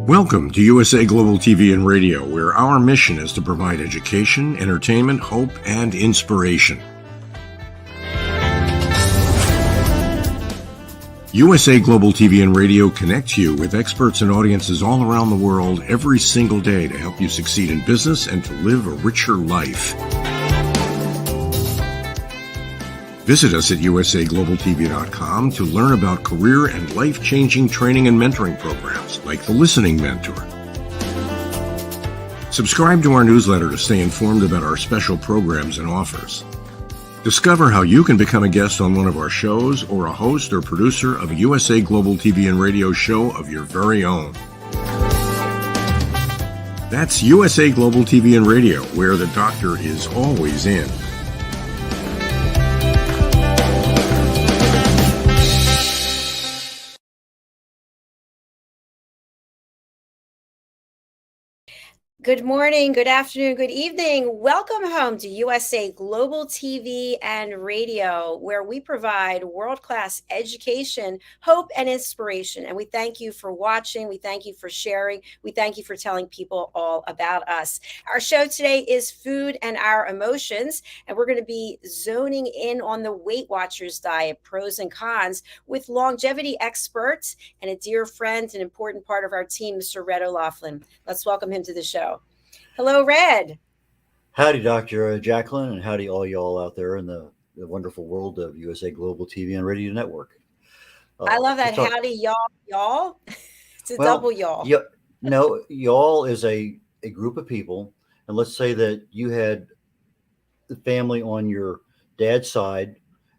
Welcome to USA Global TV and Radio, where our mission is to provide education, entertainment, hope, and inspiration. USA Global TV and Radio connects you with experts and audiences all around the world every single day to help you succeed in business and to live a richer life. Visit us at usaglobaltv.com to learn about career and life-changing training and mentoring programs like the Listening Mentor. Subscribe to our newsletter to stay informed about our special programs and offers. Discover how you can become a guest on one of our shows or a host or producer of a USA Global TV and Radio show of your very own. That's USA Global TV and Radio, where the doctor is always in. Good morning, good afternoon, good evening. Welcome home to USA Global TV and Radio, where we provide world-class education, hope, and inspiration. And we thank you for watching. We thank you for sharing. We thank you for telling people all about us. Our show today is Food and Our Emotions, and we're going to be zoning in on the Weight Watchers diet, pros and cons, with longevity experts and a dear friend, an important part of our team, Mr. red.olaughlin. Let's welcome him to the show. Hello, Red. Howdy, Dr. Jacalyn, and howdy all y'all out there in the wonderful world of USA Global TV and Radio Network. I love that. Howdy, y'all. It's a double y'all. Yeah, no, y'all is a group of people, and let's say that you had the family on your dad's side,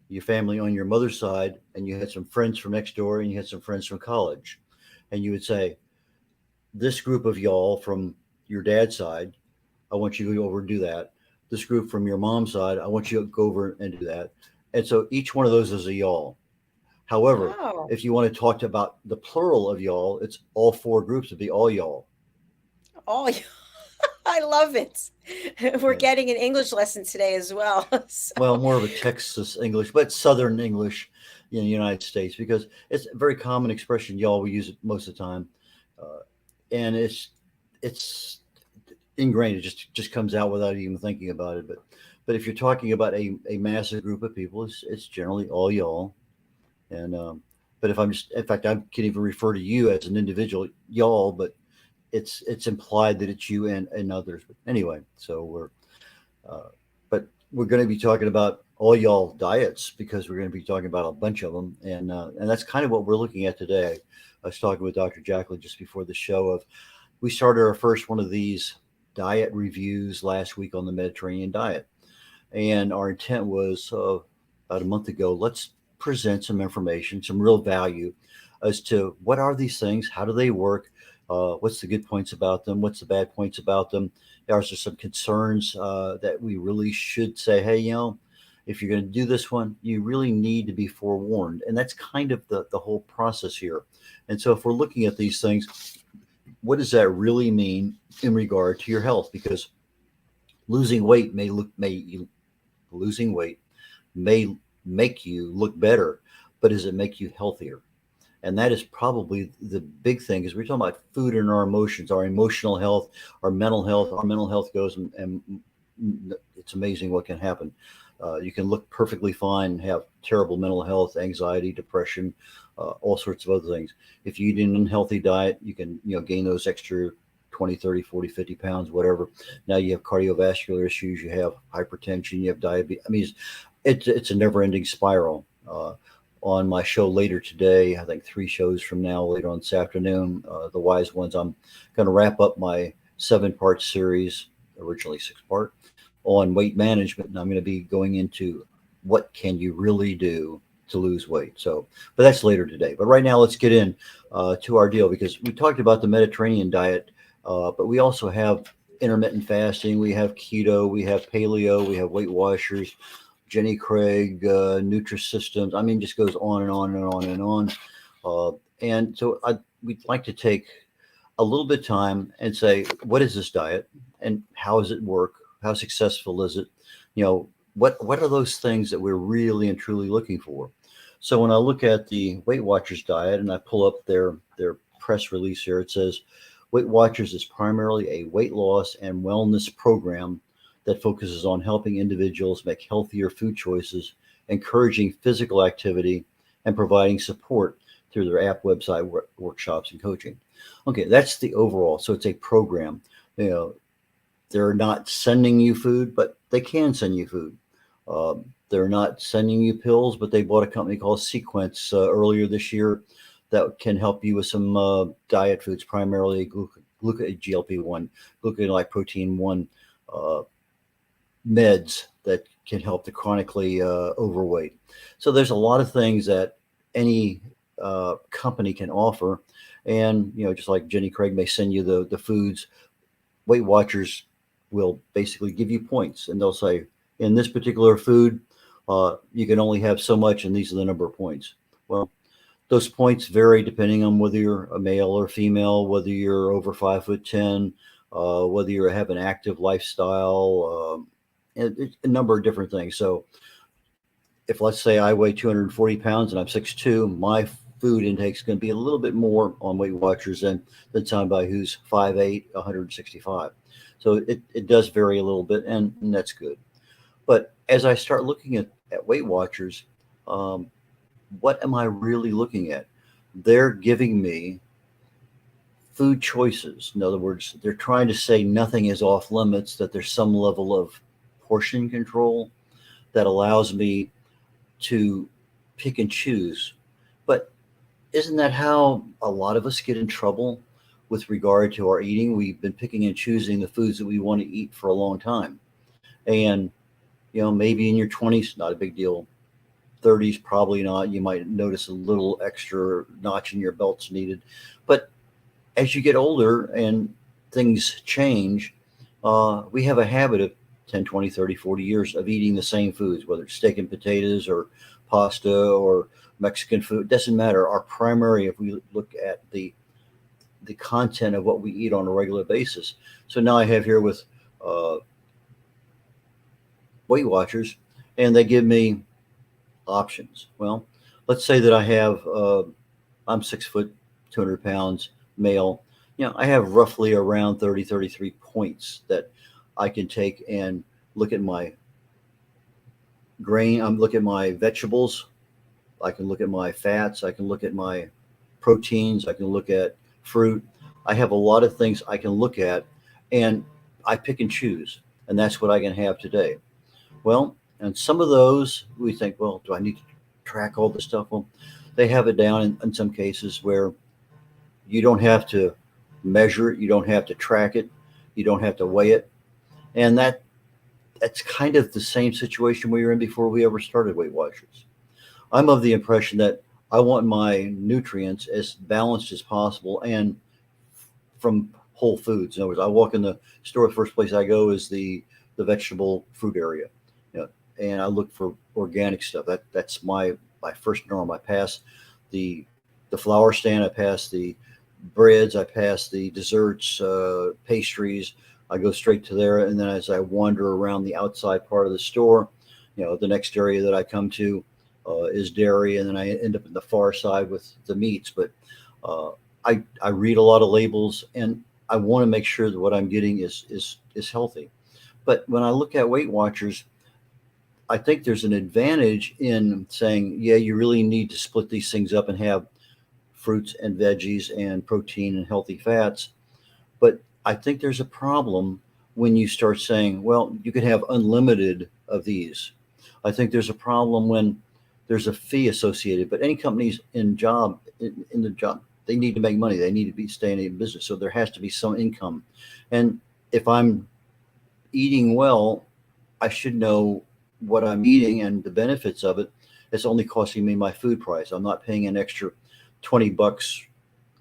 your family on your mother's side, and you had some friends from next door, and you had some friends from college, and you would say, this group of y'all from your dad's side, I want you to go over and do that. This group from your mom's side, I want you to go over and do that. And so each one of those is a y'all. However, if you want to talk about the plural of y'all, it's all four groups would be all y'all. All y'all. I love it. We're getting an English lesson today as well. So. Well, more of a Texas English, but Southern English in the United States, because it's a very common expression. Y'all, we use it most of the time. And it's ingrained. It just comes out without even thinking about it. But if you're talking about a massive group of people, it's generally all y'all. And but if I'm just, in fact, I can even refer to you as an individual, y'all, but it's implied that it's you and others. But anyway, so but we're going to be talking about all y'all diets, because we're going to be talking about a bunch of them, and that's kind of what we're looking at today. I was talking with Dr. Jacalyn just before the show we started our first one of these diet reviews last week on the Mediterranean diet. And our intent was about a month ago, let's present some information, some real value as to what are these things? How do they work? What's the good points about them? What's the bad points about them? Are there some concerns that we really should say, hey, if you're going to do this one, you really need to be forewarned. And that's kind of the whole process here. And so if we're looking at these things, what does that really mean in regard to your health? Because losing weight may make you look better, but does it make you healthier? And that is probably the big thing, because we're talking about food and our emotions, our emotional health, our mental health. Our mental health goes, and it's amazing what can happen. You can look perfectly fine and have terrible mental health, anxiety, depression, all sorts of other things. If you eat an unhealthy diet, you can gain those extra 20, 30, 40, 50 pounds, whatever. Now you have cardiovascular issues, you have hypertension, you have diabetes. I mean, it's a never-ending spiral. On my show later today, I think 3 shows from now, later on this afternoon, The Wise Ones, I'm going to wrap up my 7-part series, originally 6-part, on weight management. And I'm going to be going into what can you really do to lose weight. So, but that's later today. But right now, let's get in to our deal, because we talked about the Mediterranean diet, but we also have intermittent fasting, we have keto, we have paleo, we have Weight Watchers, Jenny Craig, Nutrisystems. I mean, just goes on and on and on and on. And so we'd like to take a little bit of time and say, what is this diet and how does it work? How successful is it? What are those things that we're really and truly looking for? So when I look at the Weight Watchers diet and I pull up their press release here, it says, Weight Watchers is primarily a weight loss and wellness program that focuses on helping individuals make healthier food choices, encouraging physical activity, and providing support through their app, website, workshops, and coaching. Okay, that's the overall. So it's a program. You know, they're not sending you food, but they can send you food. They're not sending you pills, but they bought a company called Sequence earlier this year that can help you with some diet foods, primarily GLP-1, glucagon-like protein 1 meds that can help the chronically overweight. So there's a lot of things that any company can offer. And, you know, just like Jenny Craig may send you the foods, Weight Watchers will basically give you points, and they'll say, in this particular food, you can only have so much, and these are the number of points. Well, those points vary depending on whether you're a male or female, whether you're over 5'10", whether you have an active lifestyle, and a number of different things. So if, let's say, I weigh 240 pounds and I'm 6'2", my food intake is going to be a little bit more on Weight Watchers than somebody who's 5'8", 165. So it does vary a little bit, and that's good. But as I start looking at Weight Watchers, what am I really looking at? They're giving me food choices. In other words, they're trying to say nothing is off limits, that there's some level of portion control that allows me to pick and choose. But isn't that how a lot of us get in trouble with regard to our eating? We've been picking and choosing the foods that we want to eat for a long time. And, you know, maybe in your 20s, not a big deal. 30s, probably not. You might notice a little extra notch in your belt's needed. But as you get older and things change, we have a habit of 10, 20, 30, 40 years of eating the same foods, whether it's steak and potatoes or pasta or Mexican food. It doesn't matter. Our primary, if we look at the content of what we eat on a regular basis. So now I have here with Weight Watchers, and they give me options. Well, let's say that I have, I'm 6 foot, 200 pounds, male. You know, I have roughly around 30, 33 points that I can take and look at my grain. I'm looking at my vegetables. I can look at my fats. I can look at my proteins. I can look at fruit. I have a lot of things I can look at, and I pick and choose. And that's what I can have today. Well, and some of those we think, well, do I need to track all this stuff? Well, they have it down in some cases where you don't have to measure it. You don't have to track it. You don't have to weigh it. And that's kind of the same situation we were in before we ever started Weight Watchers. I'm of the impression that I want my nutrients as balanced as possible and from whole foods. In other words, I walk in the store, the first place I go is the vegetable fruit area. You know, and I look for organic stuff. That's my first norm. I pass the flour stand, I pass the breads, I pass the desserts, pastries. I go straight to there, and then as I wander around the outside part of the store, you know, the next area that I come to is dairy, and then I end up in the far side with the meats. But I read a lot of labels, and I want to make sure that what I'm getting is healthy. But when I look at Weight Watchers, I think there's an advantage in saying, yeah, you really need to split these things up and have fruits and veggies and protein and healthy fats. But I think there's a problem when you start saying, well, you can have unlimited of these. I think there's a problem when there's a fee associated. But any companies in the job, they need to make money. They need to be staying in business. So there has to be some income. And if I'm eating well, I should know what I'm eating and the benefits of it. It's only costing me my food price. I'm not paying an extra $20,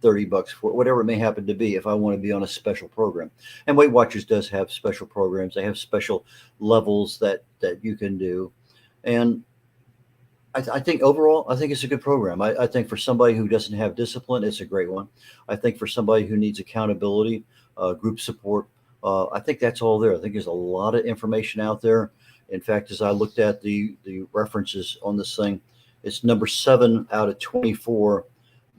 $30 for whatever it may happen to be if I want to be on a special program. And Weight Watchers does have special programs. They have special levels that you can do. And I think overall, I think it's a good program. I think for somebody who doesn't have discipline, it's a great one. I think for somebody who needs accountability, group support, I think that's all there. I think there's a lot of information out there. In fact, as I looked at the references on this thing, it's number 7 out of 24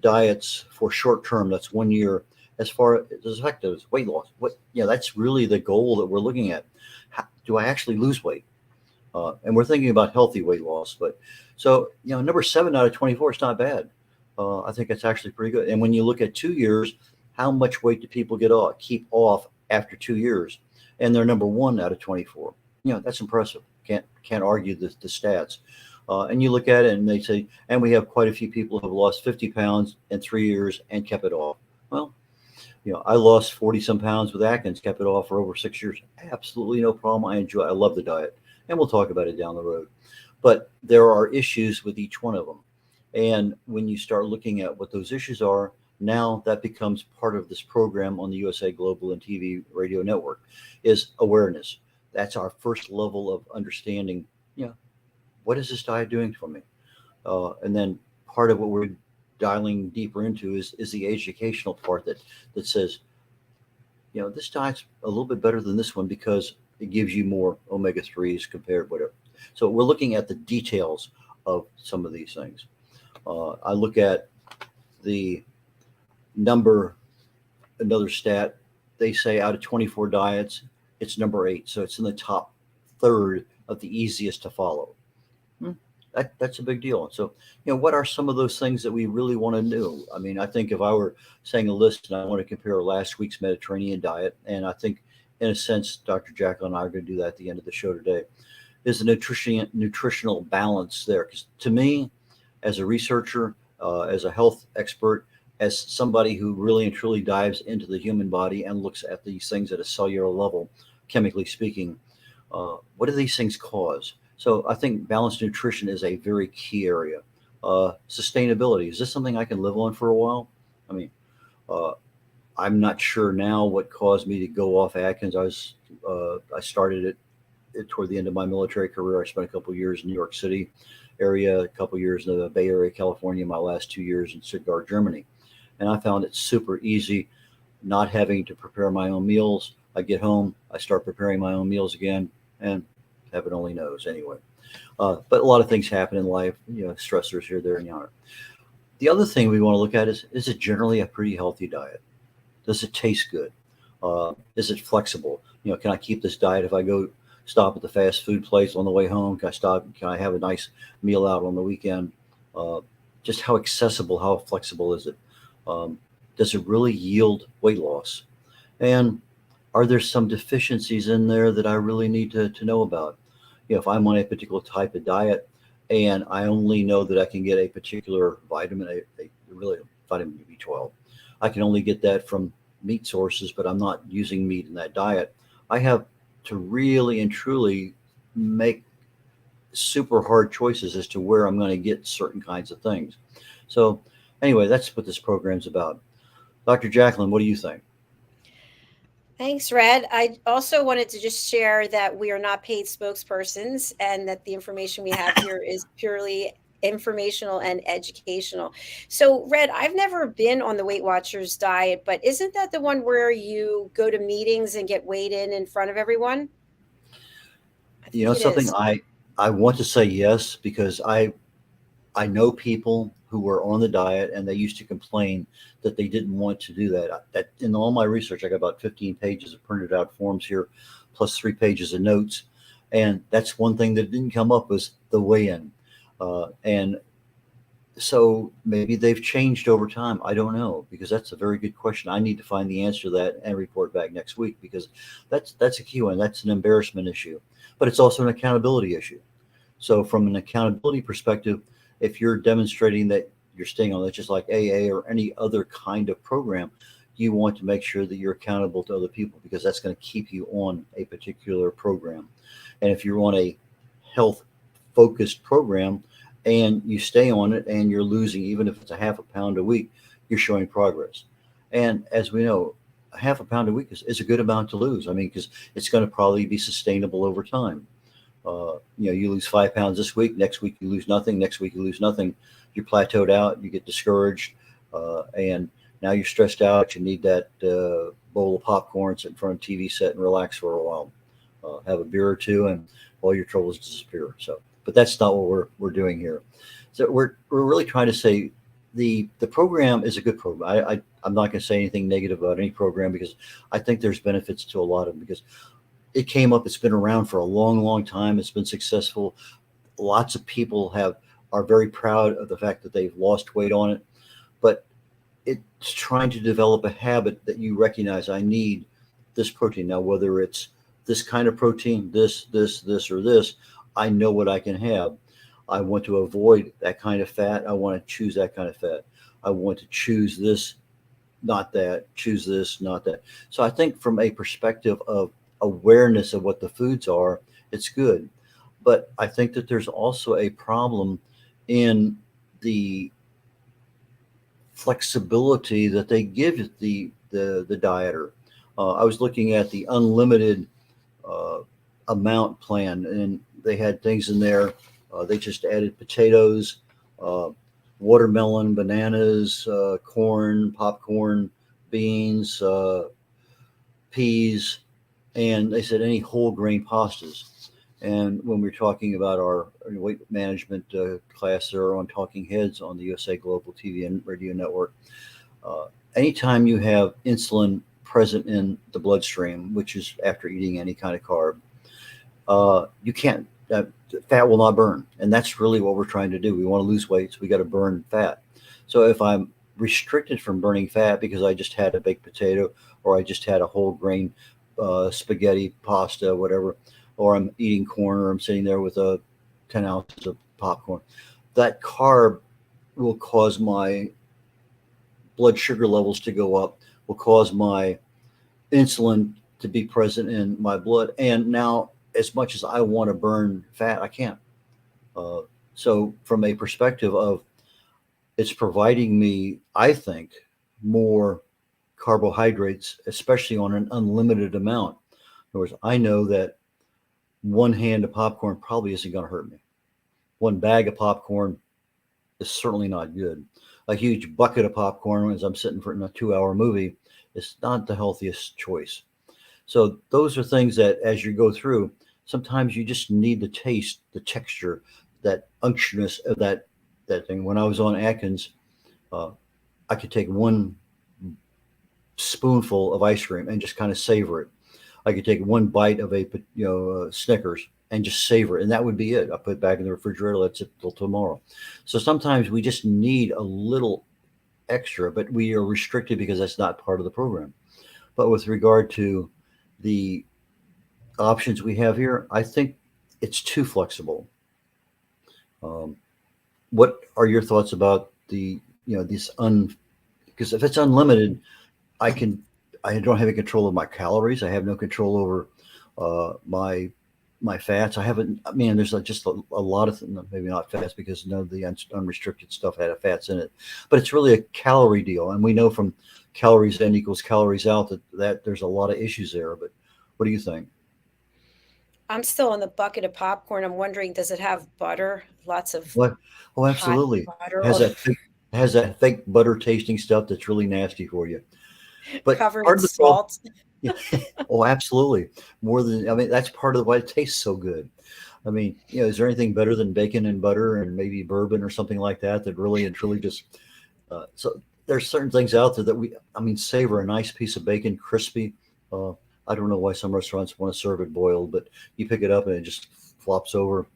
diets for short term. That's 1 year as far as effectives, weight loss. That's really the goal that we're looking at. How, do I actually lose weight? And we're thinking about healthy weight loss. But so, number 7 out of 24 is not bad. I think it's actually pretty good. And when you look at 2 years, how much weight do people keep off after 2 years? And they're number 1 out of 24. That's impressive. Can't argue the stats. And you look at it and they say, and we have quite a few people who have lost 50 pounds in 3 years and kept it off. Well, I lost 40 some pounds with Atkins, kept it off for over 6 years. Absolutely no problem. I love the diet, and we'll talk about it down the road. But there are issues with each one of them. And when you start looking at what those issues are, now that becomes part of this program on the USA Global and TV radio network is awareness. That's our first level of understanding, what is this diet doing for me? And then part of what we're dialing deeper into is the educational part that says, this diet's a little bit better than this one because it gives you more omega-3s compared whatever. So we're looking at the details of some of these things. I look at the another stat, they say out of 24 diets, it's number 8. So it's in the top third of the easiest to follow. That's a big deal. So, what are some of those things that we really want to do? I mean, I think if I were saying a list and I want to compare last week's Mediterranean diet, and I think in a sense, Dr. Jacalyn and I are going to do that at the end of the show today, is the nutritional balance there. Because to me, as a researcher, as a health expert, as somebody who really and truly dives into the human body and looks at these things at a cellular level, chemically speaking, what do these things cause? So I think balanced nutrition is a very key area. Sustainability. Is this something I can live on for a while? I mean, I'm not sure now what caused me to go off Atkins. I started it toward the end of my military career. I spent a couple of years in New York City area, a couple of years in the Bay Area, California, my last 2 years in Stuttgart, Germany. And I found it super easy not having to prepare my own meals. I get home, I start preparing my own meals again, and heaven only knows anyway. But a lot of things happen in life, stressors here, there, and yonder. The other thing we want to look at is it generally a pretty healthy diet? Does it taste good? Is it flexible? Can I keep this diet if I go stop at the fast food place on the way home? Can I have a nice meal out on the weekend? Just how accessible, how flexible is it? Does it really yield weight loss? And are there some deficiencies in there that I really need to know about? If I'm on a particular type of diet and I only know that I can get a particular vitamin, really vitamin B12, I can only get that from meat sources, but I'm not using meat in that diet. I have to really and truly make super hard choices as to where I'm going to get certain kinds of things. So anyway, that's what this program's about. Dr. Jacalyn, what do you think? Thanks, Red. I also wanted to just share that we are not paid spokespersons and that the information we have here is purely informational and educational. So, Red, I've never been on the Weight Watchers diet, but isn't that the one where you go to meetings and get weighed in front of everyone? Something I want to say yes, because I know people who were on the diet and they used to complain that they didn't want to do that. That in all my research, I got about 15 pages of printed out forms here, plus 3 pages of notes. And that's one thing that didn't come up was the weigh-in. And so maybe they've changed over time. I don't know, because that's a very good question. I need to find the answer to that and report back next week, because that's a key one. That's an embarrassment issue, but it's also an accountability issue. So from an accountability perspective, if you're demonstrating that you're staying on that, just like AA or any other kind of program, you want to make sure that you're accountable to other people, because that's going to keep you on a particular program. And if you're on a health focused program and you stay on it and you're losing, even if it's a half a pound a week, you're showing progress. And as we know, a half a pound a week is a good amount to lose. I mean, because it's going to probably be sustainable over time. You lose 5 pounds this week, next week you lose nothing, next week you lose nothing. You're plateaued out, you get discouraged, and now you're stressed out. You need that bowl of popcorn, sit in front of a TV set and relax for a while. Have a beer or two, and all your troubles disappear. So, but that's not what we're doing here. So we're really trying to say the program is a good program. I'm not going to say anything negative about any program because I think there's benefits to a lot of them because it came up. It's been around for a long, long time. It's been successful. Lots of people have are very proud of the fact that they've lost weight on it, but it's trying to develop a habit that you recognize I need this protein. Now, whether it's this kind of protein, this, or this, I know what I can have. I want to avoid that kind of fat. I want to choose that kind of fat. I want to choose this, not that, choose this, not that. So I think from a perspective of awareness of what the foods are, it's good. But I think that there's also a problem in the flexibility that they give the dieter. I was looking at the unlimited uh, amount plan, and they had things in there. They just added potatoes, uh, watermelon, bananas, corn, popcorn, beans, peas, and they said any whole grain pastas. And when we're talking about our weight management class there on Talking Heads on the USA Global TV and Radio Network, uh, anytime you have insulin present in the bloodstream, which is after eating any kind of carb, you can't, fat will not burn. And that's really what we're trying to do. We want to lose weight, so we got to burn fat. So if I'm restricted from burning fat because I just had a baked potato or I just had a whole grain spaghetti, pasta, whatever, or I'm eating corn or I'm sitting there with 10 ounces of popcorn, that carb will cause my blood sugar levels to go up, will cause my insulin to be present in my blood. And now, as much as I want to burn fat, I can't. Uh, so, from a perspective of it's providing me, I think, more carbohydrates, especially on an unlimited amount. In other words, I know that one hand of popcorn probably isn't going to hurt me. One bag of popcorn is certainly not good. A huge bucket of popcorn as I'm sitting for a 2 hour movie is not the healthiest choice. So those are things that as you go through, sometimes you just need the taste, the texture, that unctuousness of that thing. When I was on Atkins, uh, I could take one spoonful of ice cream and just kind of savor it. I could take one bite of a Snickers and just savor it, and that would be it. I put it back in the refrigerator. That's it till tomorrow. So sometimes we just need a little extra, but we are restricted because that's not part of the program. But with regard to the options we have here, I think it's too flexible. Um, what are your thoughts about the these because if it's unlimited, I can I don't have any control of my calories. I have no control over my fats. I haven't. I mean, there's just a lot of maybe not fats because none of the unrestricted stuff had fats in it, but it's really a calorie deal, and we know from calories in equals calories out that there's a lot of issues there. But what do you think? I'm still on the bucket of popcorn. I'm wondering, does it have butter? Lots of What? Oh, hot absolutely. butter Has that fake, has that fake butter tasting stuff that's really nasty for you. But covered in part of the problem, salt. yeah, oh, absolutely. More than, I mean, that's part of why it tastes so good. I mean, is there anything better than bacon and butter and maybe bourbon or something like that that really and truly just, so there's certain things out there that I mean, savor a nice piece of bacon, crispy. Uh, I don't know why some restaurants want to serve it boiled, but you pick it up and it just flops over.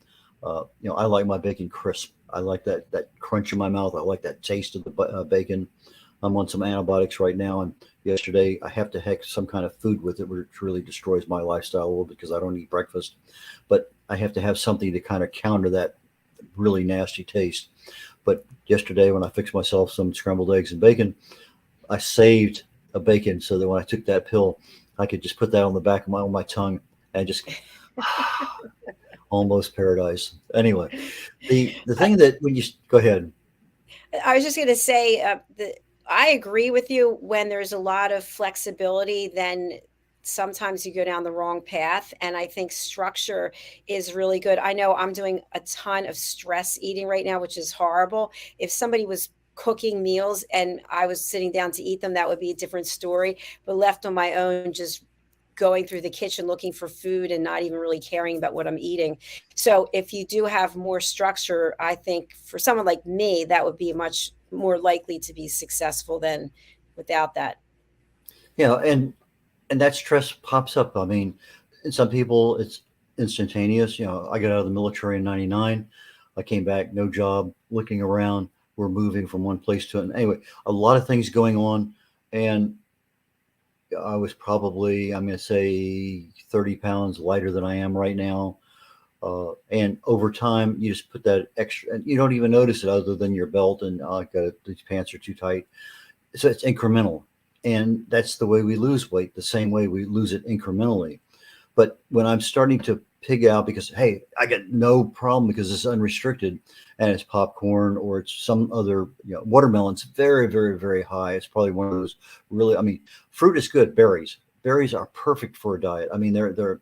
I like my bacon crisp. I like that crunch in my mouth. I like that taste of the bacon. I'm on some antibiotics right now, and yesterday I have to have some kind of food with it, which really destroys my lifestyle a little because I don't eat breakfast. But I have to have something to kind of counter that really nasty taste. But yesterday, when I fixed myself some scrambled eggs and bacon, I saved a bacon so that when I took that pill, I could just put that on the back of my tongue and just almost paradise. Anyway, the thing that when you go ahead. I was just going to say I agree with you. When there's a lot of flexibility, then sometimes you go down the wrong path. And I think structure is really good. I know I'm doing a ton of stress eating right now, which is horrible. If somebody was cooking meals and I was sitting down to eat them, that would be a different story. But left on my own, just going through the kitchen looking for food and not even really caring about what I'm eating. So if you do have more structure, I think for someone like me, that would be much more likely to be successful than without that. Yeah, and that stress pops up. I mean, in some people it's instantaneous. I got out of the military in '99. I came back, no job, looking around. We're moving from one place to another. Anyway, a lot of things going on, and I was probably, I'm going to say, 30 pounds lighter than I am right now. And over time, you just put that extra, and you don't even notice it other than your belt and these pants are too tight. So it's incremental. And that's the way we lose weight, the same way we lose it incrementally. But when I'm starting to pig out because, hey, I get no problem because it's unrestricted and it's popcorn or it's some other, watermelon's very, very, very high. It's probably one of those really, I mean, fruit is good. Berries are perfect for a diet. I mean, they're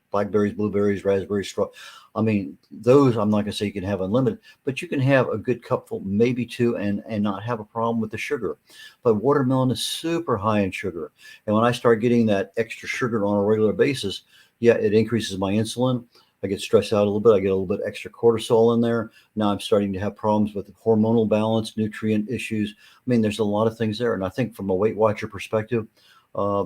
blackberries, blueberries, raspberries, straw. I mean, those I'm not going to say you can have unlimited, but you can have a good cupful, maybe two, and not have a problem with the sugar. But watermelon is super high in sugar. And when I start getting that extra sugar on a regular basis, yeah, it increases my insulin. I get stressed out a little bit. I get a little bit extra cortisol in there. Now I'm starting to have problems with hormonal balance, nutrient issues. I mean, there's a lot of things there. And I think from a Weight Watcher perspective, uh,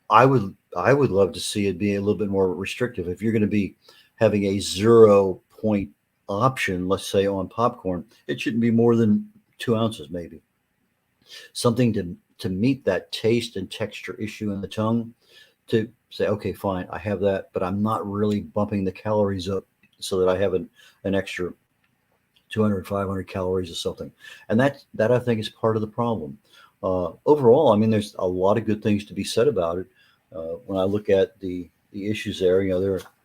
I would love to see it be a little bit more restrictive. If you're going to be having a 0 point option, let's say on popcorn, it shouldn't be more than 2 ounces, maybe. Something to meet that taste and texture issue in the tongue, to say, okay, fine, I have that, but I'm not really bumping the calories up so that I have an extra 200, 500 calories or something. And that I think is part of the problem. Overall, I mean, there's a lot of good things to be said about it. When I look at the issues there,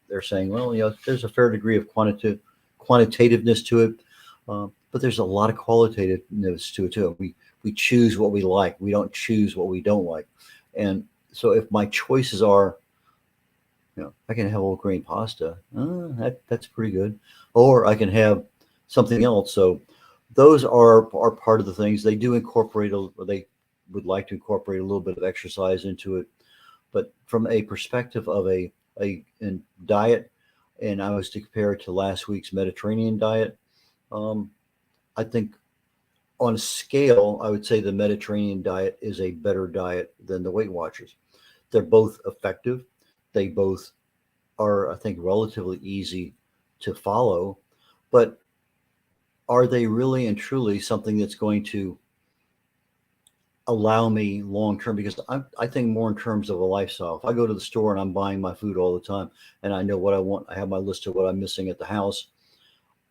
they're saying, well, there's a fair degree of quantitativeness to it, but there's a lot of qualitativeness to it too. We choose what we like. We don't choose what we don't like. And so if my choices are, I can have whole grain pasta. That's pretty good. Or I can have something else. So those are part of the things they do incorporate, or they would like to incorporate a little bit of exercise into it. But from a perspective of a diet, and I was to compare it to last week's Mediterranean diet, I think on a scale, I would say the Mediterranean diet is a better diet than the Weight Watchers. They're both effective. They both are, I think, relatively easy to follow. But are they really and truly something that's going to allow me long term? Because I think more in terms of a lifestyle. If I go to the store and I'm buying my food all the time and I know what I want, I have my list of what I'm missing at the house,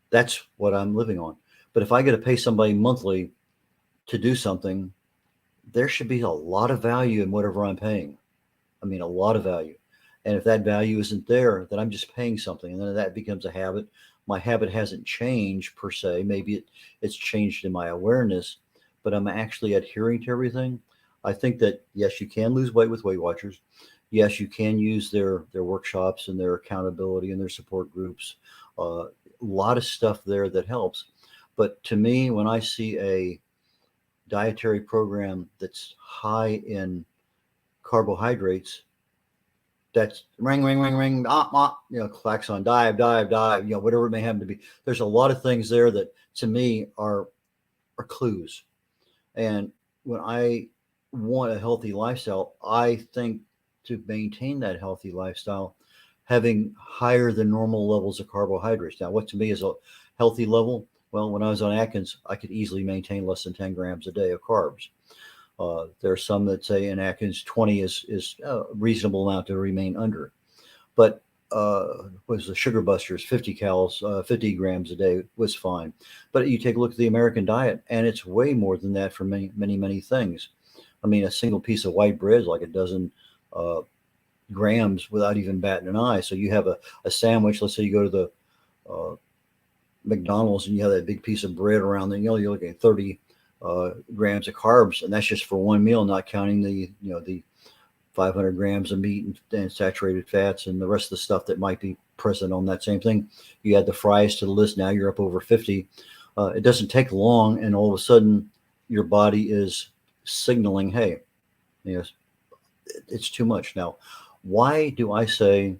that's what I'm living on. But if I got to pay somebody monthly to do something, there should be a lot of value in whatever I'm paying. I mean, a lot of value. And if that value isn't there, then I'm just paying something. And then that becomes a habit. My habit hasn't changed per se. Maybe it's changed in my awareness, but I'm actually adhering to everything. I think that, yes, you can lose weight with Weight Watchers. Yes, you can use their workshops and their accountability and their support groups. A lot of stuff there that helps. But to me, when I see a dietary program that's high in carbohydrates, that's ring, ring, ring, ring, klaxon, dive, whatever it may happen to be. There's a lot of things there that to me are clues. And when I want a healthy lifestyle, I think to maintain that healthy lifestyle, having higher than normal levels of carbohydrates. Now, what to me is a healthy level? Well, when I was on Atkins, I could easily maintain less than 10 grams a day of carbs. There are some that say in Atkins 20 is a reasonable amount to remain under. But was the Sugar Busters 50 grams a day was fine. But you take a look at the American diet, and it's way more than that for many, many, many things. I mean, a single piece of white bread is like a dozen grams without even batting an eye. So you have a sandwich. Let's say you go to the McDonald's and you have that big piece of bread around there. You're looking at 30 grams of carbs, and that's just for one meal, not counting the 500 grams of meat and saturated fats and the rest of the stuff that might be present on that same thing. You add the fries to the list. Now you're up over 50. It doesn't take long, and all of a sudden your body is signaling, hey, it's too much. Now, why do I say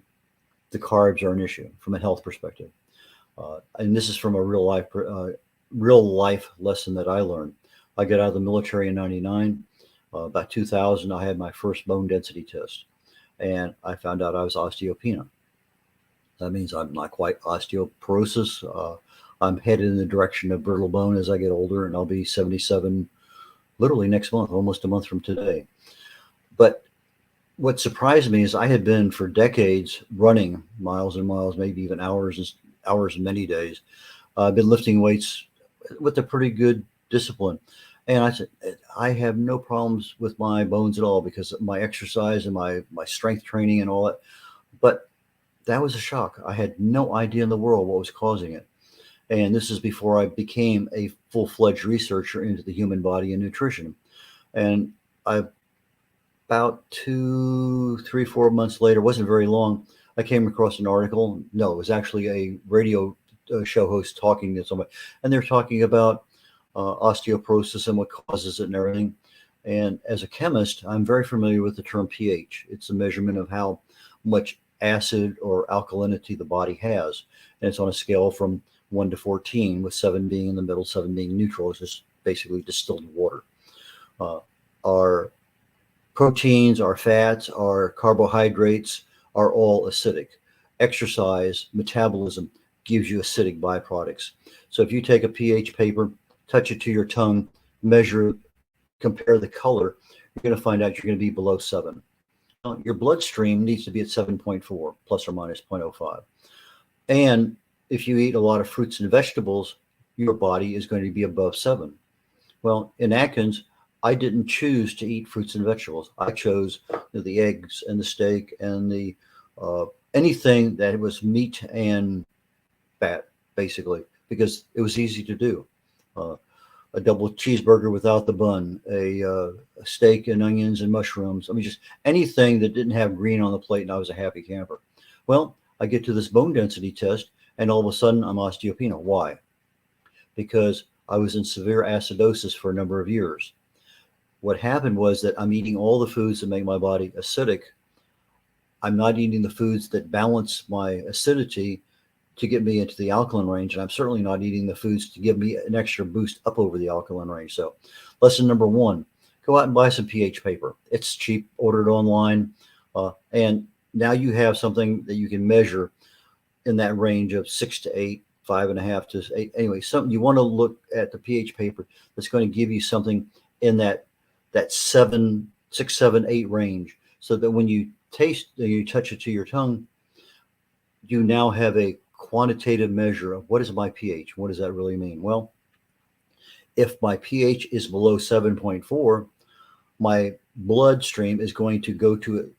the carbs are an issue from a health perspective? And this is from a real life lesson that I learned. I got out of the military in 99. About 2000, I had my first bone density test, and I found out I was osteopenia. That means I'm not quite osteoporosis. I'm headed in the direction of brittle bone as I get older, and I'll be 77 literally next month, almost a month from today. But what surprised me is I had been for decades running miles and miles, maybe even hours and many days. I've been lifting weights with a pretty good discipline. And I said, I have no problems with my bones at all because of my exercise and my strength training and all that. But that was a shock. I had no idea in the world what was causing it. And this is before I became a full-fledged researcher into the human body and nutrition. And I, about 2, 3, 4 months later, wasn't very long, I came across an article. No, it was actually a radio show host talking to somebody, and they're talking about osteoporosis and what causes it and everything. And as a chemist, I'm very familiar with the term pH. It's a measurement of how much acid or alkalinity the body has. And it's on a scale from 1 to 14, with 7 being in the middle, 7 being neutral. It's just basically distilled water. Our proteins, our fats, our carbohydrates are all acidic. Exercise, metabolism gives you acidic byproducts. So if you take a pH paper, touch it to your tongue, measure, compare the color, you're going to find out you're going to be below 7. Your bloodstream needs to be at 7.4 plus or minus 0.05. And if you eat a lot of fruits and vegetables, your body is going to be above 7. Well, in Atkins, I didn't choose to eat fruits and vegetables. I chose the eggs and the steak and the anything that was meat and fat, basically, because it was easy to do. A double cheeseburger without the bun, a steak and onions and mushrooms. I mean, just anything that didn't have green on the plate, and I was a happy camper. Well, I get to this bone density test, and all of a sudden I'm osteopenia. Why? Because I was in severe acidosis for a number of years. What happened was that I'm eating all the foods that make my body acidic. I'm not eating the foods that balance my acidity to get me into the alkaline range. And I'm certainly not eating the foods to give me an extra boost up over the alkaline range. So lesson number 1, go out and buy some pH paper. It's cheap, ordered online. And now you have something that you can measure in that range of 6 to 8, 5.5 to 8. Anyway, something you want to look at the pH paper that's going to give you something in that 7, 6, 7, 8 range, so that when you you touch it to your tongue, you now have a quantitative measure of what is my pH. What does that really mean? Well, if my pH is below 7.4, my bloodstream is going to go to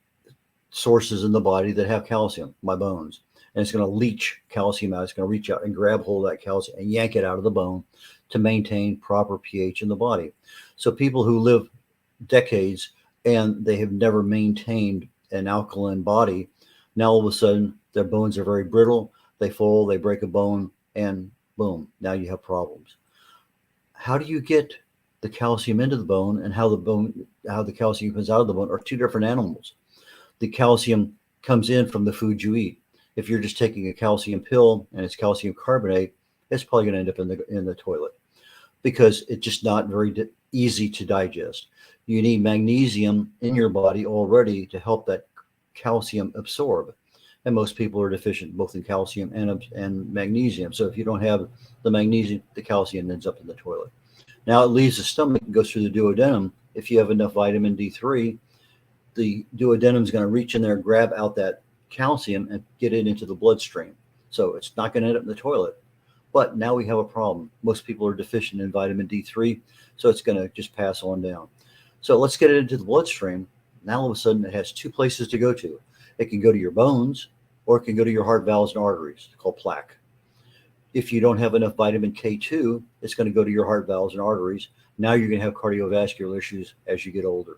sources in the body that have calcium, my bones, and it's going to leach calcium out. It's going to reach out and grab hold of that calcium and yank it out of the bone to maintain proper pH in the body. So people who live decades and they have never maintained an alkaline body, now all of a sudden their bones are very brittle. They fall, they break a bone, and boom, now you have problems. How do you get the calcium into the bone, and how the calcium comes out of the bone are two different animals. The calcium comes in from the food you eat. If you're just taking a calcium pill and it's calcium carbonate, it's probably going to end up in the toilet, because it's just not very easy to digest. You need magnesium in your body already to help that calcium absorb. And most people are deficient both in calcium and magnesium. So if you don't have the magnesium, the calcium ends up in the toilet. Now it leaves the stomach and goes through the duodenum. If you have enough vitamin D3, the duodenum is going to reach in there, grab out that calcium and get it into the bloodstream. So it's not going to end up in the toilet. But now we have a problem. Most people are deficient in vitamin D3, so it's going to just pass on down. So let's get it into the bloodstream. Now all of a sudden it has 2 places to go to. It can go to your bones, or it can go to your heart valves and arteries. It's called plaque. If you don't have enough vitamin K2, it's going to go to your heart valves and arteries. Now you're going to have cardiovascular issues as you get older.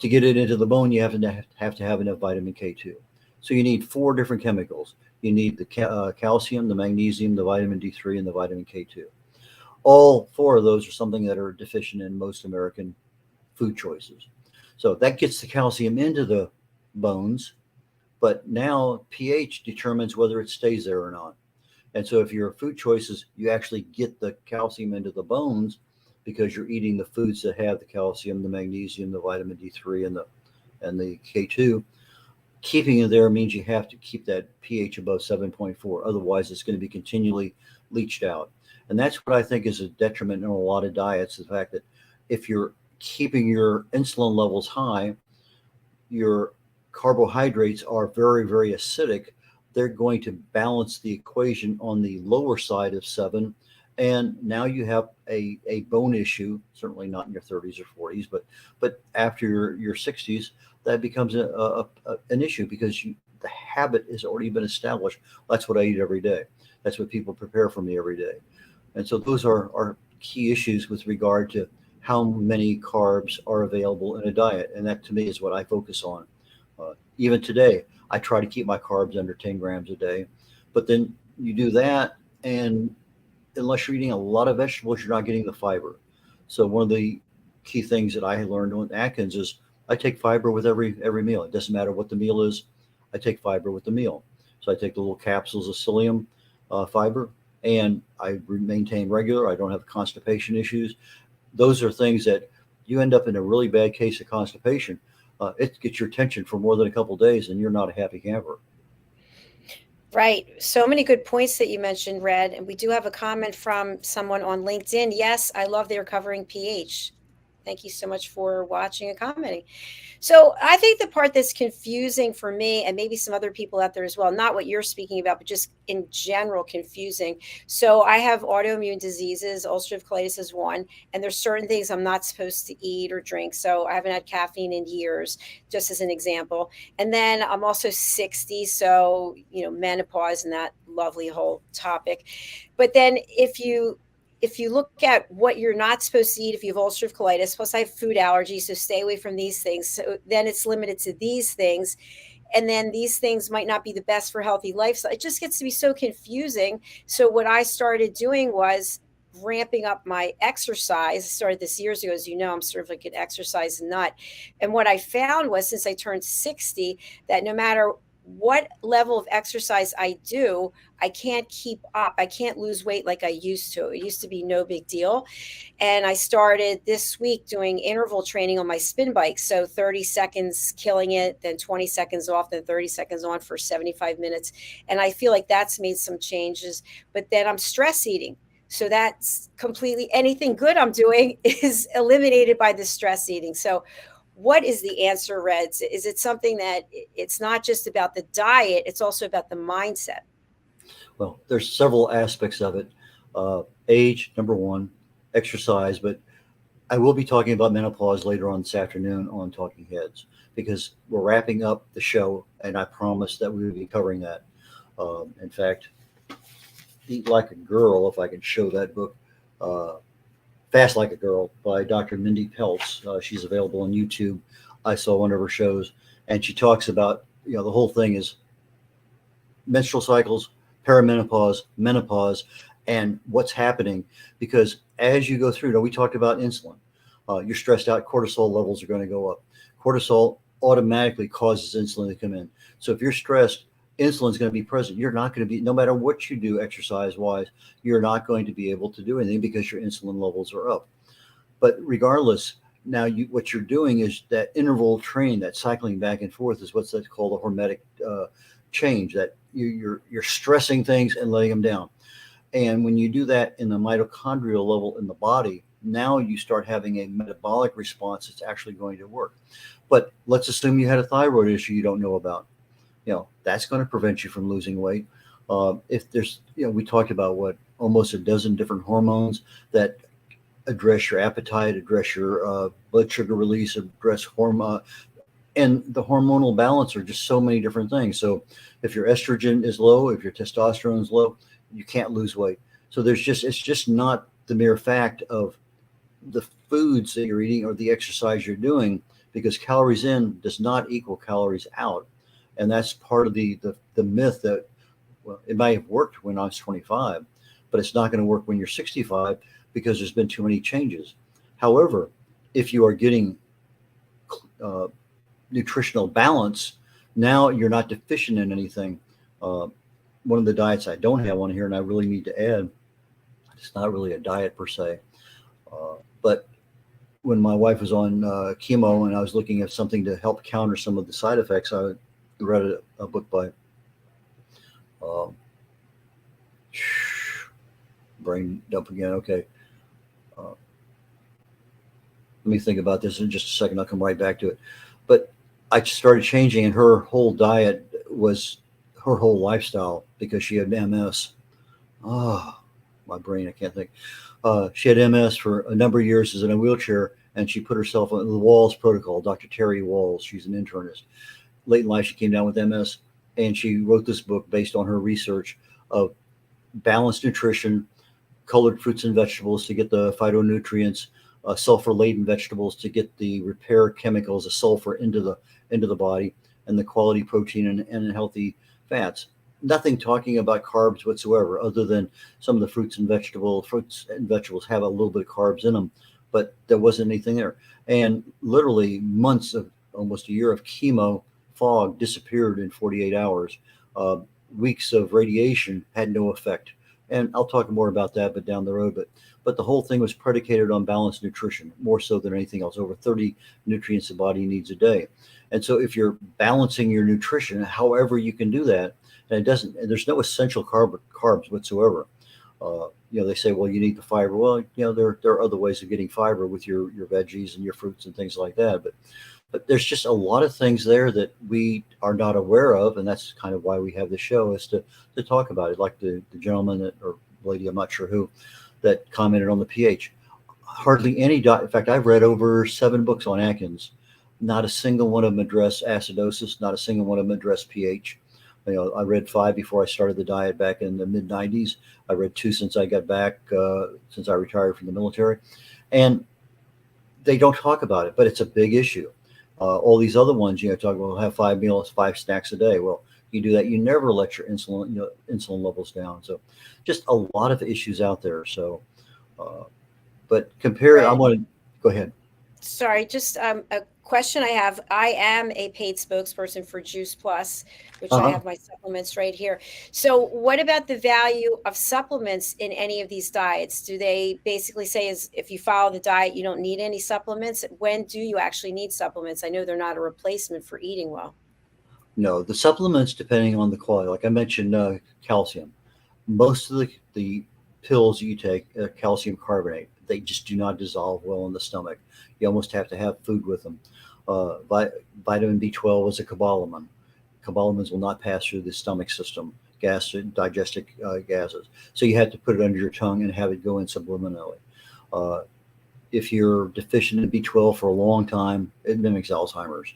To get it into the bone, you have to have enough vitamin K2. So you need 4 different chemicals. You need the calcium, the magnesium, the vitamin D3, and the vitamin K2. All 4 of those are something that are deficient in most American food choices. So that gets the calcium into the bones, but now pH determines whether it stays there or not. And so if your food choices, you actually get the calcium into the bones because you're eating the foods that have the calcium, the magnesium, the vitamin D3, and the K2. Keeping it there means you have to keep that pH above 7.4. Otherwise, it's going to be continually leached out. And that's what I think is a detriment in a lot of diets, the fact that if you're keeping your insulin levels high, your carbohydrates are very, very acidic. They're going to balance the equation on the lower side of 7. And now you have a bone issue, certainly not in your 30s or 40s, but after your 60s, that becomes an issue because the habit has already been established. That's what I eat every day. That's what people prepare for me every day. And so those are key issues with regard to how many carbs are available in a diet. And that to me is what I focus on. Even today, I try to keep my carbs under 10 grams a day. But then you do that, and unless you're eating a lot of vegetables, you're not getting the fiber. So one of the key things that I learned on Atkins is I take fiber with every meal. It doesn't matter what the meal is. I take fiber with the meal. So I take the little capsules of psyllium fiber, and I maintain regular. I don't have constipation issues. Those are things that you end up in a really bad case of constipation. It gets your attention for more than a couple of days, and you're not a happy camper. Right. So many good points that you mentioned, Red. And we do have a comment from someone on LinkedIn. Yes, I love their covering pH. Thank you so much for watching and commenting. So I think the part that's confusing for me and maybe some other people out there as well, not what you're speaking about, but just in general confusing. So I have autoimmune diseases, ulcerative colitis is one, and there's certain things I'm not supposed to eat or drink. So I haven't had caffeine in years, just as an example. And then I'm also 60, so, menopause and that lovely whole topic. But then if you look at what you're not supposed to eat, if you have ulcerative colitis, plus I have food allergies, so stay away from these things. So then it's limited to these things. And then these things might not be the best for healthy lifestyle. It just gets to be so confusing. So what I started doing was ramping up my exercise. I started this years ago. As you know, I'm sort of like an exercise nut. And what I found was, since I turned 60, that no matter what level of exercise I do, I can't keep up. I can't lose weight like I used to. It used to be no big deal. And I started this week doing interval training on my spin bike. So 30 seconds killing it, then 20 seconds off, then 30 seconds on for 75 minutes. And I feel like that's made some changes. But then I'm stress eating. So that's completely, anything good I'm doing is eliminated by the stress eating. So what is the answer, Reds? Is it something that it's not just about the diet, it's also about the mindset? Well, there's several aspects of it. Age, number one, exercise, but I will be talking about menopause later on this afternoon on Talking Heads, because we're wrapping up the show, and I promised that we would be covering that. In fact, Eat Like a Girl, if I can show that book, Fast Like a Girl by Dr. Mindy Peltz. She's available on YouTube. I saw one of her shows, and she talks about, the whole thing is menstrual cycles, perimenopause, menopause, and what's happening. Because as you go through, we talked about insulin. You're stressed out, cortisol levels are going to go up. Cortisol automatically causes insulin to come in. So if you're stressed, insulin is going to be present. You're not going to be, no matter what you do exercise-wise, you're not going to be able to do anything because your insulin levels are up. But regardless, now what you're doing is that interval training, that cycling back and forth, is what's called a hormetic change, that you're stressing things and letting them down. And when you do that in the mitochondrial level in the body, now you start having a metabolic response that's actually going to work. But let's assume you had a thyroid issue you don't know about. That's going to prevent you from losing weight. If there's, we talked about almost a dozen different hormones that address your appetite, address your blood sugar release, address hormone, and the hormonal balance are just so many different things. So if your estrogen is low, if your testosterone is low, you can't lose weight. So it's just not the mere fact of the foods that you're eating or the exercise you're doing, because calories in does not equal calories out. And that's part of the myth that, well, it might have worked when I was 25, but it's not going to work when you're 65 because there's been too many changes. However, if you are getting nutritional balance, now you're not deficient in anything. One of the diets I don't have on here, and I really need to add, it's not really a diet per se. But when my wife was on chemo and I was looking at something to help counter some of the side effects, I read a book by um, brain dump again. Okay. Let me think about this in just a second. I'll come right back to it. But I started changing, and her whole diet was her whole lifestyle because she had MS. Oh, my brain, I can't think. She had MS for a number of years, is in a wheelchair, and she put herself on the Walls protocol. Dr. Terry Walls, she's an internist. Late in life, she came down with MS, and she wrote this book based on her research of balanced nutrition, colored fruits and vegetables to get the phytonutrients, sulfur-laden vegetables to get the repair chemicals of sulfur into the body, and the quality protein and healthy fats. Nothing talking about carbs whatsoever, other than some of the fruits and vegetables have a little bit of carbs in them, but there wasn't anything there. And literally months of almost a year of chemo fog disappeared in 48 hours. Weeks of radiation had no effect. And I'll talk more about that, but down the road. But the whole thing was predicated on balanced nutrition, more so than anything else. Over 30 nutrients the body needs a day. And so if you're balancing your nutrition, however you can do that, and there's no essential carbs whatsoever. They say, well, you need the fiber. Well, there are other ways of getting fiber with your veggies and your fruits and things like that. But there's just a lot of things there that we are not aware of, and that's kind of why we have the show, is to talk about it. Like the gentleman or lady, I'm not sure who, that commented on the pH. Hardly any diet. In fact, I've read over 7 books on Atkins. Not a single one of them address acidosis. Not a single one of them address pH. I read 5 before I started the diet back in the mid 90s. I read 2 since I got back, since I retired from the military, and they don't talk about it, but it's a big issue. All these other ones, talk about have 5 meals, 5 snacks a day. Well, you do that, you never let your insulin levels down. So, just a lot of issues out there. So, but compare. I want to go ahead. Sorry, just a question I have. I am a paid spokesperson for Juice Plus, which I have my supplements right here. So what about the value of supplements in any of these diets? Do they basically say is if you follow the diet, you don't need any supplements? When do you actually need supplements? I know they're not a replacement for eating well. No, the supplements, depending on the quality, like I mentioned, calcium. Most of the pills you take, calcium carbonate, they just do not dissolve well in the stomach. You almost have to have food with them. Vitamin B12 is a cobalamin. Cobalamins will not pass through the stomach system, digestive gases. So you have to put it under your tongue and have it go in subliminally. If you're deficient in B12 for a long time, it mimics Alzheimer's.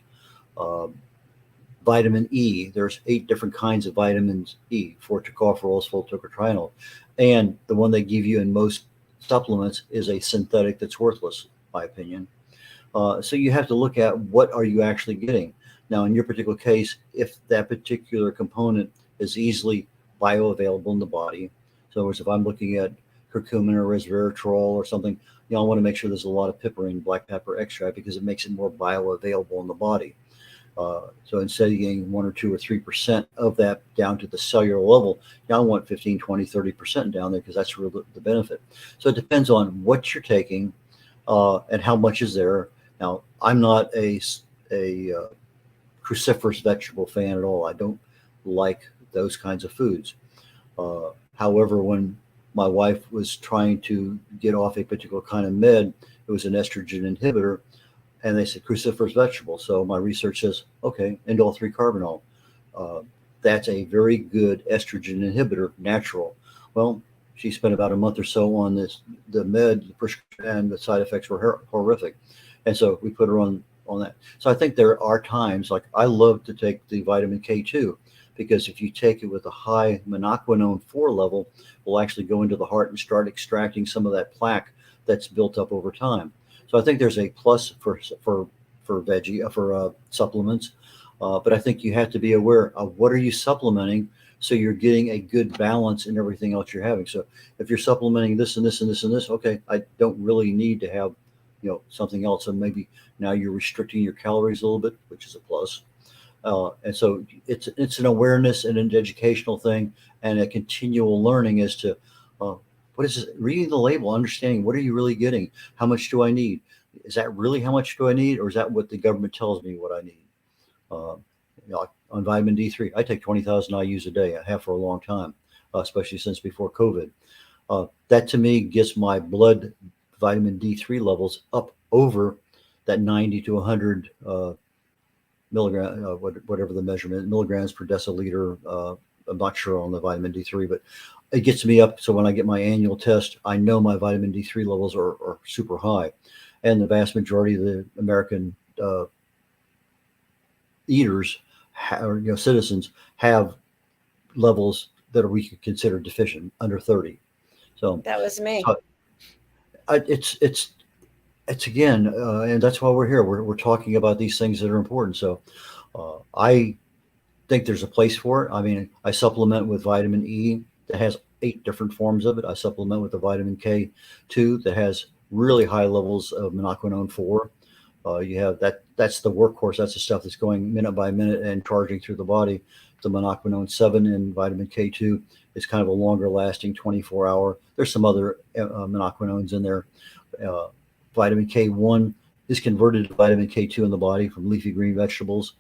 Vitamin E, there's 8 different kinds of vitamins E, 4-tocopherols, full-tocotrienol. And the one they give you in most supplements is a synthetic that's worthless, in my opinion. So you have to look at what are you actually getting. Now, in your particular case, if that particular component is easily bioavailable in the body, so in other words, if I'm looking at curcumin or resveratrol or something, I want to make sure there's a lot of piperine, black pepper extract, because it makes it more bioavailable in the body. So instead of getting 1 or 2 or 3% of that down to the cellular level, I want 15, 20, 30% down there, because that's really the benefit. So it depends on what you're taking and how much is there. Now, I'm not a cruciferous vegetable fan at all. I don't like those kinds of foods. However, when my wife was trying to get off a particular kind of med, it was an estrogen inhibitor, and they said cruciferous vegetable. So my research says, okay, indole 3-carbinol. That's a very good estrogen inhibitor, natural. Well, she spent about a month or so on the med, the prescription, and the side effects were horrific. And so we put her on that. So I think there are times, like I love to take the vitamin K2, because if you take it with a high monoquinone 4 level, will actually go into the heart and start extracting some of that plaque that's built up over time. So I think there's a plus for supplements, but I think you have to be aware of what are you supplementing, so you're getting a good balance in everything else you're having. So if you're supplementing this and this and this and this, okay, I don't really need to have something else, and maybe now you're restricting your calories a little bit, which is a plus. And so it's an awareness and an educational thing, and a continual learning as to What is it? Reading the label, understanding what are you really getting? How much do I need? Is that really how much do I need, or is that what the government tells me what I need? Uh, on vitamin D3, I take 20,000 IU's a day. I have for a long time, especially since before COVID. That to me gets my blood vitamin D3 levels up over that 90 to 100 milligram, whatever the measurement, milligrams per deciliter. I'm not sure on the vitamin D3, but it gets me up. So when I get my annual test, I know my vitamin D3 levels are super high. And the vast majority of the American eaters or citizens have levels that we could consider deficient under 30. So, That was me. so it's again, and that's why we're here. We're talking about these things that are important. So I think there's a place for it. I mean, I supplement with vitamin E that has 8 different forms of it. I supplement with the vitamin K2 that has really high levels of monoquinone 4. You have that's the workhorse. That's the stuff that's going minute by minute and charging through the body. The monoquinone 7 and vitamin K2 is kind of a longer lasting 24-hour. There's some other monoquinones in there. Uh, Vitamin K1 is converted to vitamin K2 in the body from leafy green vegetables,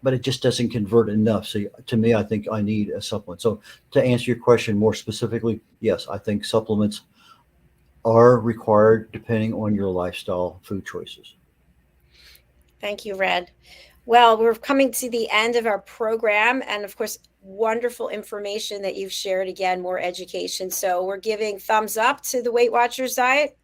but it just doesn't convert enough. So to me, I think I need a supplement. So to answer your question more specifically, yes, I think supplements are required depending on your lifestyle food choices. Thank you, Red. Well, we're coming to the end of our program. And of course, wonderful information that you've shared. Again, more education. So we're giving thumbs up to the Weight Watchers diet.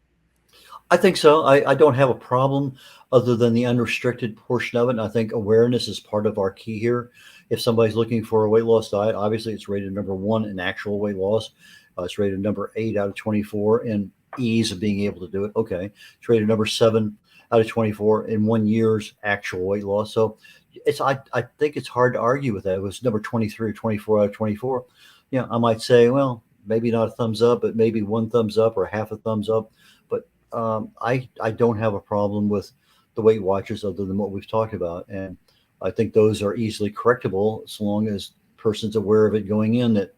I think so. I don't have a problem other than the unrestricted portion of it. And I think awareness is part of our key here. If somebody's looking for a weight loss diet, obviously it's rated number 1 in actual weight loss. It's rated number 8 out of 24 in ease of being able to do it. Okay. It's rated number 7 out of 24 in 1 year's actual weight loss. So I think it's hard to argue with that. It was number 23 or 24 out of 24. Yeah, I might say, well, maybe not a thumbs up, but maybe 1 thumbs up or half a thumbs up. But I don't have a problem with the Weight Watchers other than what we've talked about, and I think those are easily correctable as long as person's aware of it going in. That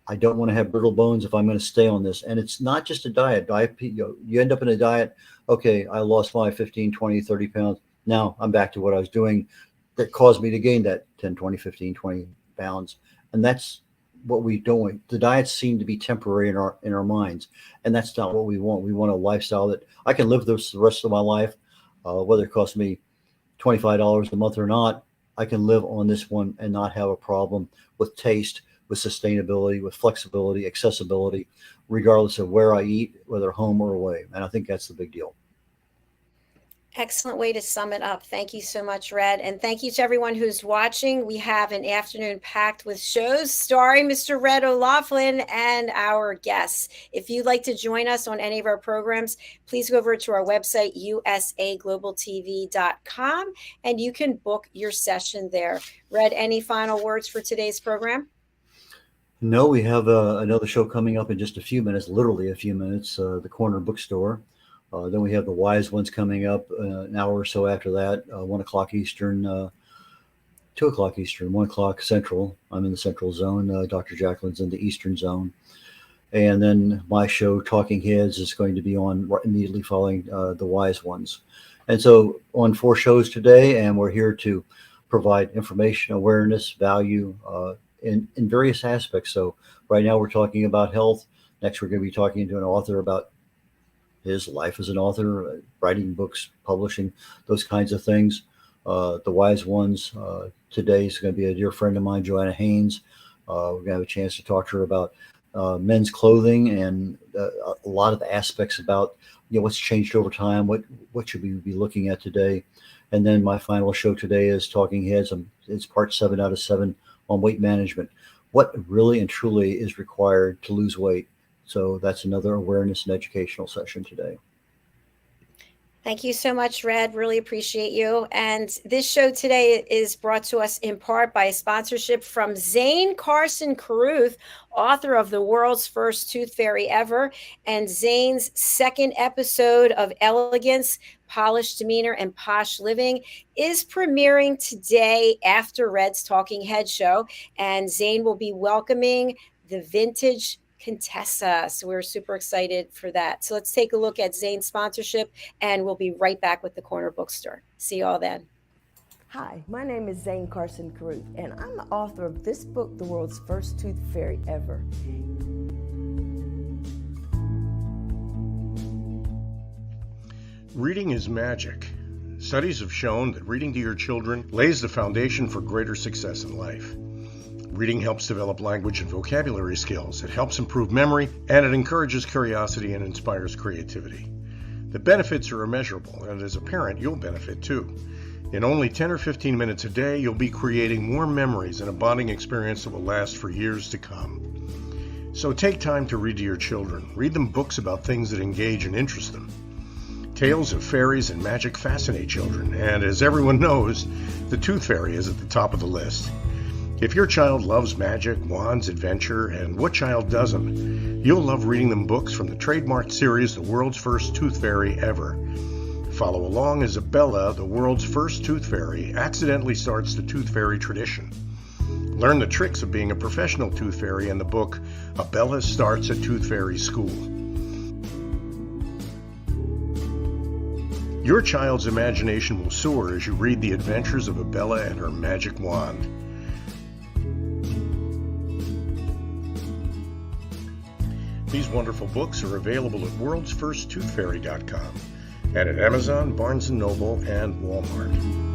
I don't want to have brittle bones if I'm going to stay on this. And it's not just a diet. You end up in a diet. Okay, I lost 5, 15, 20, 30 pounds. Now I'm back to what I was doing that caused me to gain that 10, 20, 15, 20 pounds. And that's what we don't want. The diets seem to be temporary in our minds, and that's not what we want. We want a lifestyle that I can live this the rest of my life, whether it costs me $25 a month or not. I can live on this one and not have a problem with taste, with sustainability, with flexibility, accessibility, regardless of where I eat, whether home or away. And I think that's the big deal. Excellent way to sum it up. Thank you so much, Red. And thank you to everyone who's watching. We have an afternoon packed with shows starring Mr. Red O'Laughlin and our guests. If you'd like to join us on any of our programs, please go over to our website, usaglobaltv.com, and you can book your session there. Red, any final words for today's program? No, we have another show coming up in just a few minutes, literally a few minutes, the Corner Bookstore. Then we have the Wise Ones coming up an hour or so after that, 1 o'clock Eastern, 2 o'clock Eastern, 1 o'clock Central. I'm in the Central Zone. Dr. Jacalyn's in the Eastern Zone. And then my show, Talking Heads, is going to be on immediately following the Wise Ones. And so on 4 shows today, and we're here to provide information, awareness, value in various aspects. So right now we're talking about health. Next, we're going to be talking to an author about his life as an author, writing books, publishing, those kinds of things. The Wise Ones today is going to be a dear friend of mine, Joanna Haynes. We're going to have a chance to talk to her about men's clothing and a lot of the aspects about what's changed over time, what should we be looking at today. And then my final show today is Talking Heads. It's part 7 out of 7 on weight management. What really and truly is required to lose weight. So that's another awareness and educational session today. Thank you so much, Red. Really appreciate you. And this show today is brought to us in part by a sponsorship from Zane Carson Carruth, author of The World's First Tooth Fairy Ever, and Zane's second episode of Elegance, Polished Demeanor, and Posh Living is premiering today after Red's Talking Head show. And Zane will be welcoming the vintage Contessa. So we're super excited for that. So let's take a look at Zane's sponsorship, and we'll be right back with the Corner Bookstore. See you all then. Hi, my name is Zane Carson Carruth, and I'm the author of this book, The World's First Tooth Fairy Ever. Reading is magic. Studies have shown that reading to your children lays the foundation for greater success in life. Reading helps develop language and vocabulary skills. It helps improve memory, and it encourages curiosity and inspires creativity. The benefits are immeasurable, and as a parent, you'll benefit too. In only 10 or 15 minutes a day, you'll be creating more memories and a bonding experience that will last for years to come. So take time to read to your children. Read them books about things that engage and interest them. Tales of fairies and magic fascinate children, and as everyone knows, the Tooth Fairy is at the top of the list. If your child loves magic, wands, adventure, and what child doesn't, you'll love reading them books from the trademarked series, The World's First Tooth Fairy Ever. Follow along as Abella, the world's first tooth fairy, accidentally starts the tooth fairy tradition. Learn the tricks of being a professional tooth fairy in the book, Abella Starts a Tooth Fairy School. Your child's imagination will soar as you read the adventures of Abella and her magic wand. These wonderful books are available at worldsfirsttoothfairy.com and at Amazon, Barnes & Noble, and Walmart.